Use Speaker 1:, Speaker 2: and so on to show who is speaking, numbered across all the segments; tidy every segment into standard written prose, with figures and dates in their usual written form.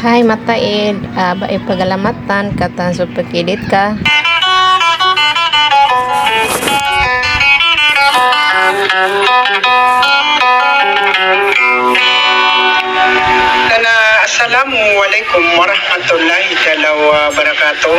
Speaker 1: Hai mataid, bae pagalamatan katan sa pagkilit ka.
Speaker 2: Assalamualaikum warahmatullahi wabarakatuh.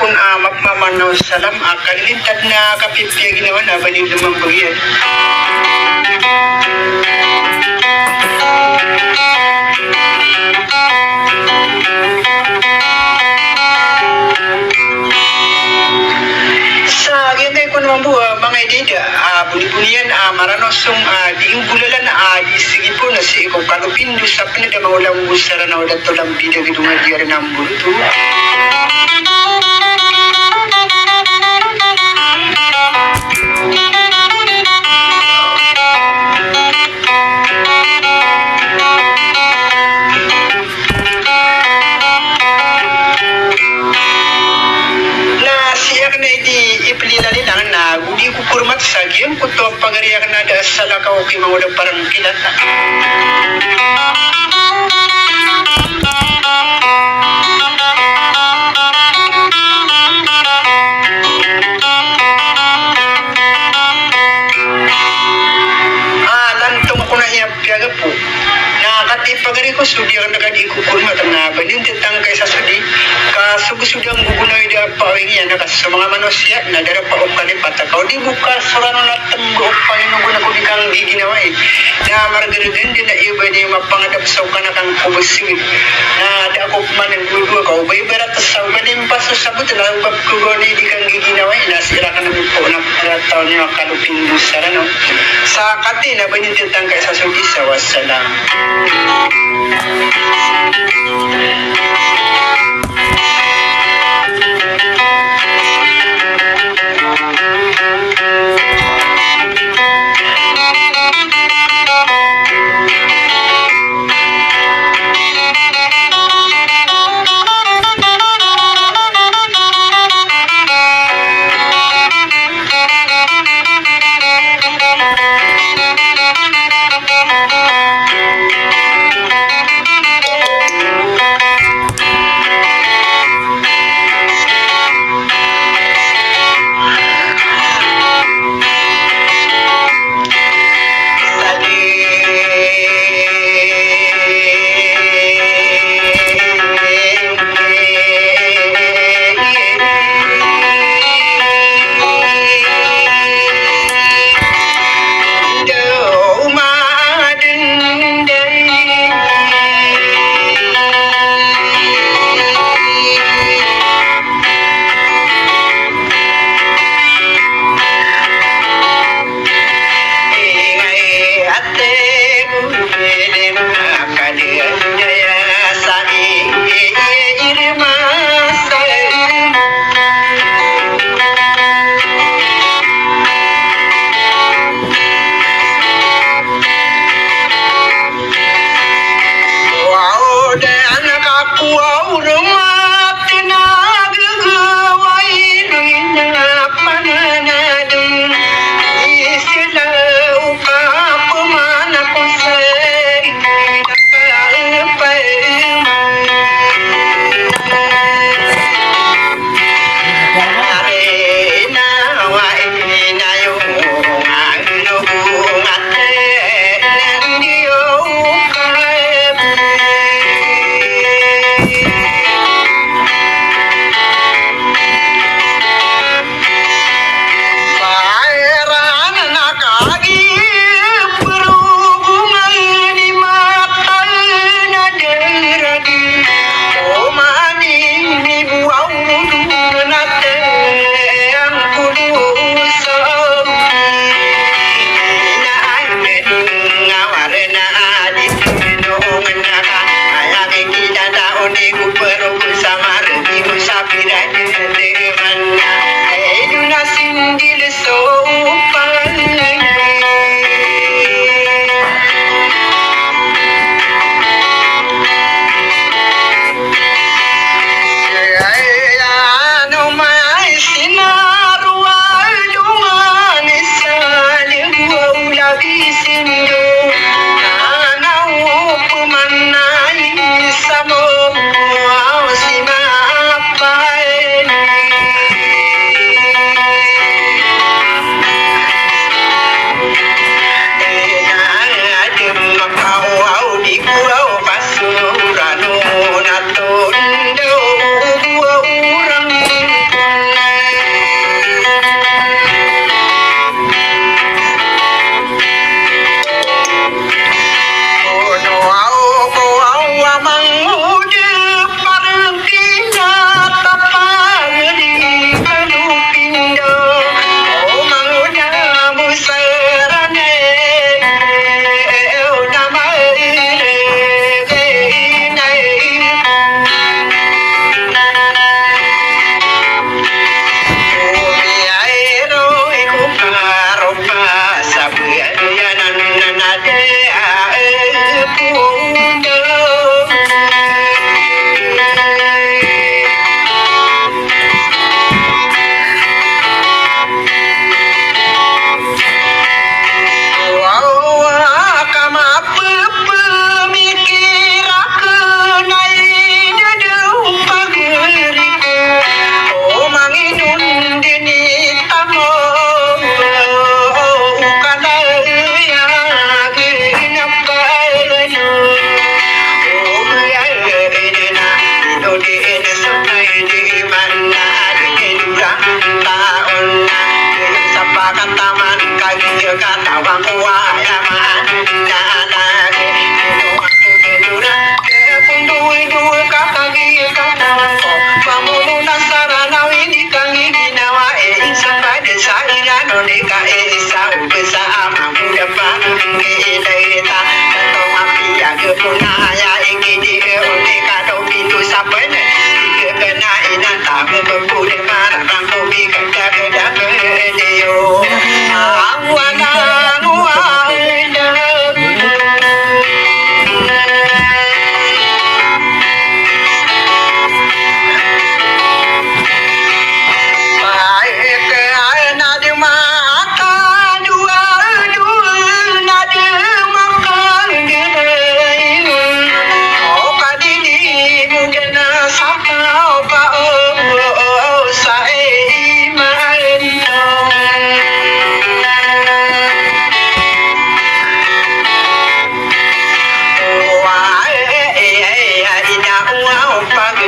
Speaker 2: Kung magmamanaw salam kalilintad na kapipya ginawa na balik naman bagyan. Sa ganyan ko naman po mga idea, buni-bunian maranosong diing bulalan di sige po na si ikaw kalupin sa pinagamawalang busara na ulat to lang bidag itong adiyari ng buruto. Kurmat sagian kuto pagariak na da salakaw kimawala parang kilata. Lantong ko na iyapyaga po. Nakakati pagari ko sudi ang nagadi ko kurmat na balintit ang kaysa sudi. Kasugusudang gugunoy da pawing yan sa mga manusia na dara pa ukali patakaw di buka surano na tenggo pa inugo na ko di kang giginawa na margariden din na iba di mapangadap sa ukana kang kubusingit na da ako kumanin gugu ka ubay berat sa ubanim paso sabut na ubab kugo ni di kang giginawa na sira ka namin po na taon niya kalupin busara no sa kati na banintintang kay sa sudi sa wassalam.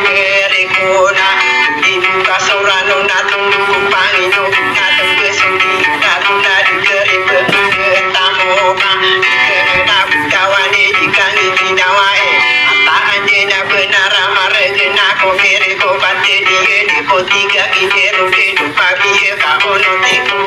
Speaker 2: diberi kuna dibuka saurano natung dukung pangino natung kesudi natung nadi diberi pengen tamuka kena kawane dikangi dinawae ata anjena benar amaregena ko mere ko bante di ko tiga ijero de papi ka ono tiku